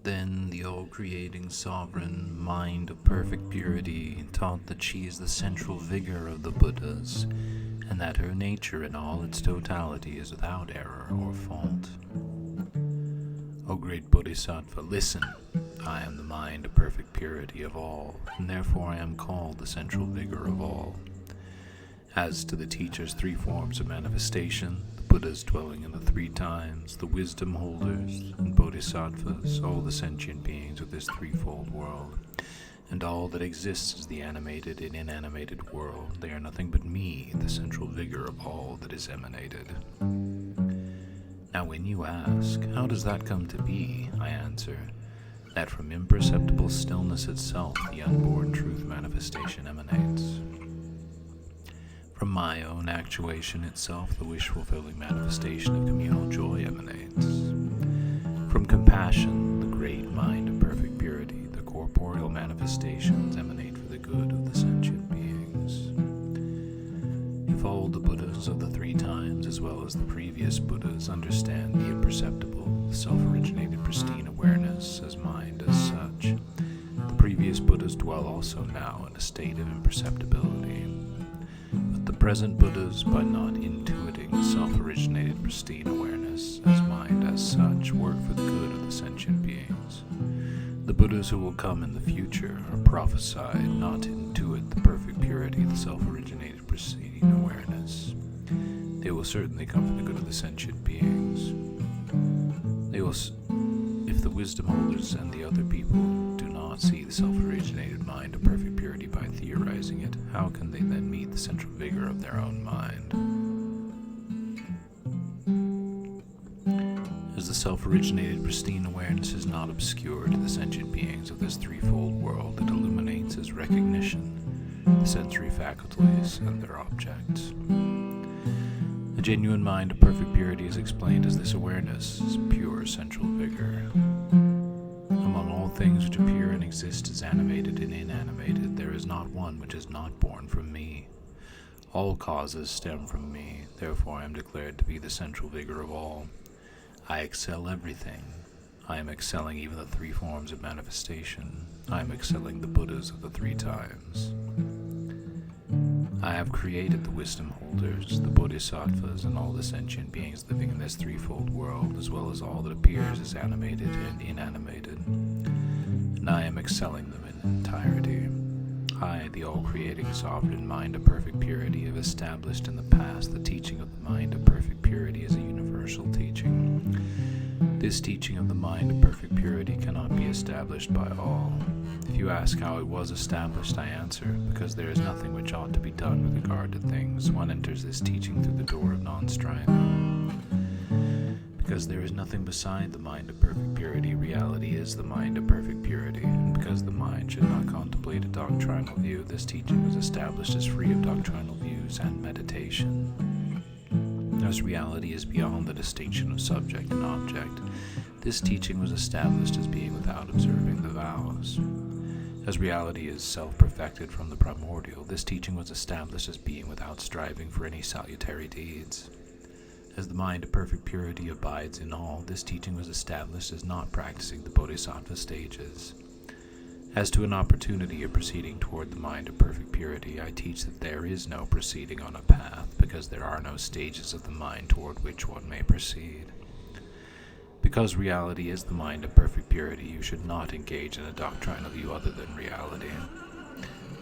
Then the all-creating sovereign mind of perfect purity taught that she is the central vigor of the Buddhas, and that her nature in all its totality is without error or fault. O great Bodhisattva, listen! I am the mind of perfect purity of all, and therefore I am called the central vigor of all. As to the teacher's three forms of manifestation, the Buddhas dwelling in the three times, the wisdom holders, and bodhisattvas, all the sentient beings of this threefold world, and all that exists is the animated and inanimated world, they are nothing but me, the central vigor of all that is emanated. Now when you ask, how does that come to be, I answer, that from imperceptible stillness itself the unborn truth manifestation emanates. From my own actuation itself the wish-fulfilling manifestation of communal joy emanates. From compassion, the great mind of perfect purity, the corporeal manifestations emanate for the good of the sentient beings. If all the Buddhas of the three times, as well as the previous Buddhas, understand the imperceptible, the self-originated pristine awareness as mind as such, the previous Buddhas dwell also now in a state of imperceptibility. But the present Buddhas, by not intuiting the self-originated pristine awareness as mind as such, work for the good of the sentient beings. The Buddhas who will come in the future are prophesied not to intuit the perfect purity of the self-originated pristine awareness. They will certainly come for the good of the sentient beings. If the wisdom holders and the other people do not see the self-originated mind of perfect purity by theorizing it, how can they then meet the central vigor of their own mind? As the self-originated pristine awareness is not obscured to the sentient beings of this threefold world, it illuminates as recognition, the sensory faculties and their objects. The genuine mind of perfect purity is explained as this awareness' pure central vigor. Among all things which appear and exist as animated and inanimated, there is not one which is not born from me. All causes stem from me, therefore I am declared to be the central vigor of all. I excel everything. I am excelling even the three forms of manifestation. I am excelling the Buddhas of the three times. I have created the wisdom holders, the bodhisattvas, and all the sentient beings living in this threefold world, as well as all that appears as animated and inanimated. And I am excelling them in entirety. I, the all-creating sovereign mind of perfect purity, have established in the past the teaching of the mind of perfect purity as a universal teaching. This teaching of the mind of perfect purity cannot be established by all. If you ask how it was established, I answer, because there is nothing which ought to be done with regard to things. One enters this teaching through the door of non-striving. Because there is nothing beside the mind of perfect purity, reality is the mind of perfect purity. And because the mind should not contemplate a doctrinal view, this teaching was established as free of doctrinal views and meditation. As reality is beyond the distinction of subject and object, this teaching was established as being without observing the vows. As reality is self-perfected from the primordial, this teaching was established as being without striving for any salutary deeds. As the mind of perfect purity abides in all, this teaching was established as not practicing the bodhisattva stages. As to an opportunity of proceeding toward the mind of perfect purity, I teach that there is no proceeding on a path, because there are no stages of the mind toward which one may proceed. Because reality is the mind of perfect purity, you should not engage in a doctrinal view other than reality.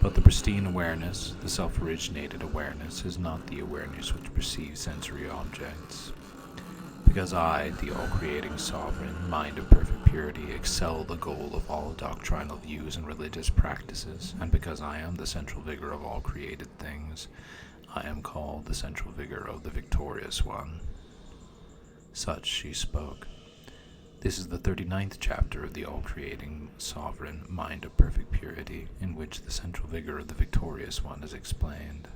But the pristine awareness, the self-originated awareness, is not the awareness which perceives sensory objects. Because I, the all-creating sovereign, mind of perfect purity, excel the goal of all doctrinal views and religious practices, and because I am the central vigor of all created things, I am called the central vigor of the victorious one. Such she spoke. This is the 39th chapter of the all-creating sovereign mind of perfect purity, in which the central vigor of the victorious one is explained.